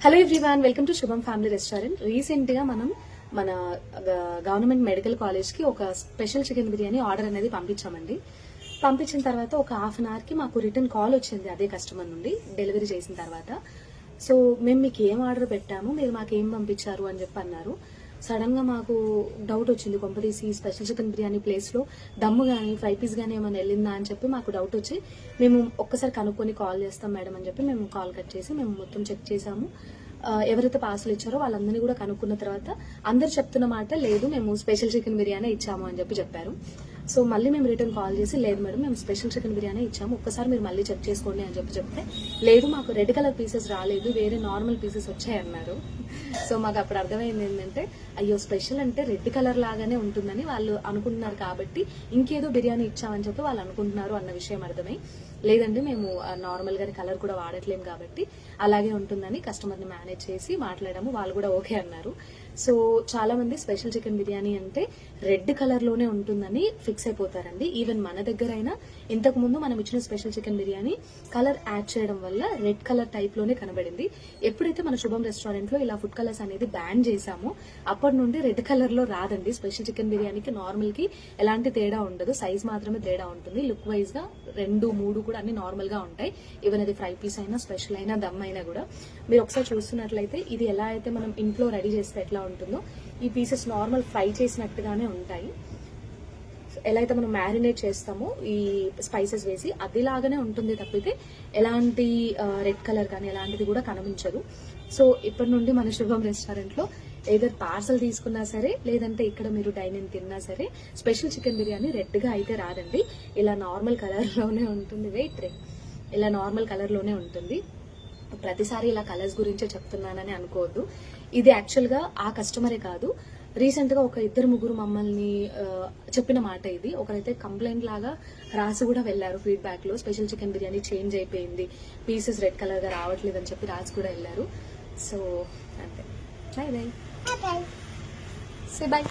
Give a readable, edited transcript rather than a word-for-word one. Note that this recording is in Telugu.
హలో ఎవ్రీవన్, వెల్కమ్ టు శుభం ఫ్యామిలీ రెస్టారెంట్. రీసెంట్ గా మనం మన గవర్నమెంట్ మెడికల్ కాలేజ్ కి ఒక స్పెషల్ చికెన్ బిర్యానీ ఆర్డర్ అనేది పంపించామండి. పంపించిన తర్వాత ఒక హాఫ్ అన్ అవర్ కి మాకు రిటర్న్ కాల్ వచ్చింది అదే కస్టమర్ నుండి డెలివరీ చేసిన తర్వాత. సో మేము మీకు ఏం ఆర్డర్ పెట్టాము, మీరు మాకు ఏం పంపించారు అని చెప్పి అన్నారు. సడన్ గా మాకు డౌట్ వచ్చింది, కొంపదీసి స్పెషల్ చికెన్ బిర్యానీ ప్లేస్ లో దమ్ము గానీ ఫ్రై పీస్ గానీ ఏమైనా వెళ్ళిందా అని చెప్పి మాకు డౌట్ వచ్చి మేము ఒక్కసారి కనుక్కొని కాల్ చేస్తాం మేడం అని చెప్పి మేము కాల్ కట్ చేసి మేము మొత్తం చెక్ చేసాము. ఎవరైతే పార్సల్ ఇచ్చారో వాళ్ళందరినీ కూడా కనుక్కున్న తర్వాత అందరు చెప్తున్న మాట లేదు, మేము స్పెషల్ చికెన్ బిర్యానీ ఇచ్చాము అని చెప్పారు. సో మళ్ళీ మేము రిటర్న్ కాల్ చేసి లేదు మేడం మేము స్పెషల్ చికెన్ బిర్యానీ ఇచ్చాము, ఒక్కసారి మీరు మళ్ళీ చెక్ చేసుకోండి అని చెప్తే లేదు మాకు రెడ్ కలర్ పీసెస్ రాలేదు, వేరే నార్మల్ పీసెస్ వచ్చాయన్నారు. సో మాకు అప్పుడు అర్థమైంది ఏంటంటే అయ్యో స్పెషల్ అంటే రెడ్ కలర్ లాగానే ఉంటుందని వాళ్ళు అనుకుంటున్నారు, కాబట్టి ఇంకేదో బిర్యానీ ఇచ్చామని చెప్పి వాళ్ళు అనుకుంటున్నారు అన్న విషయం అర్థమై, లేదండి మేము నార్మల్ గానే కలర్ కూడా వాడట్లేం కాబట్టి అలాగే ఉంటుందని కస్టమర్ ని మేనేజ్ చేసి మాట్లాడాము, వాళ్ళు కూడా ఓకే అన్నారు. సో చాలా మంది స్పెషల్ చికెన్ బిర్యానీ అంటే రెడ్ కలర్ లోనే ఉంటుందని ఫిక్స్ అయిపోతారండి. ఈవెన్ మన దగ్గర అయినా ఇంతకు ముందు మనం ఇచ్చిన special chicken biryani colour add చేయడం వల్ల రెడ్ కలర్ టైప్ లోనే కనబడింది. ఎప్పుడైతే మన శుభం రెస్టారెంట్ లో ఇలా ఫుడ్ కలర్స్ అనేది బ్యాన్ చేశామో అప్పటి నుండి రెడ్ కలర్ లో రాదండి. స్పెషల్ చికెన్ బిర్యానీకి నార్మల్ కి ఎలాంటి తేడా ఉండదు, సైజ్ మాత్రమే తేడా ఉంటుంది. లుక్ వైజ్ గా 2, 3 కూడా అన్ని నార్మల్ గా ఉంటాయి. ఈవెన్ అది ఫ్రై పీస్ అయినా స్పెషల్ అయినా దమ్ అయినా కూడా. మీరు ఒకసారి చూస్తున్నట్లయితే ఇది ఎలా అయితే మనం ఇంట్లో రెడీ చేస్తే ఎట్లా ఉంటుందో ఈ పీసెస్ నార్మల్ ఫ్రై చేసినట్టుగానే ఉంటాయి. ఎలా అయితే మనం మ్యారినేట్ చేస్తామో ఈ స్పైసెస్ వేసి అదిలాగానే ఉంటుంది తప్పితే ఎలాంటి రెడ్ కలర్ కానీ ఎలాంటిది కూడా కనిపించదు. సో ఇప్పటి నుండి మన శుభం రెస్టారెంట్ లో ఏదైనా పార్సల్ తీసుకున్నా సరే లేదంటే ఇక్కడ మీరు డైనింగ్ తిన్నా సరే స్పెషల్ చికెన్ బిర్యానీ రెడ్ గా అయితే రాదండి, ఇలా నార్మల్ కలర్ లోనే ఉంటుంది. ఇలా నార్మల్ కలర్ లోనే ఉంటుంది. ప్రతిసారి ఇలా కలర్స్ గురించే చెప్తున్నానని అనుకోవద్దు. ఇది యాక్చువల్ గా ఆ కస్టమరే కాదు, రీసెంట్ గా ఒక 2-3 మమ్మల్ని చెప్పిన మాట ఇది. ఒకరైతే కంప్లైంట్ లాగా రాసి కూడా వెళ్లారు ఫీడ్బ్యాక్ లో, స్పెషల్ చికెన్ బిర్యానీ చేంజ్ అయిపోయింది, పీసెస్ రెడ్ కలర్ గా రావట్లేదు అని చెప్పి రాసి కూడా వెళ్లారు. సో అంతే, బై బై, సే బై.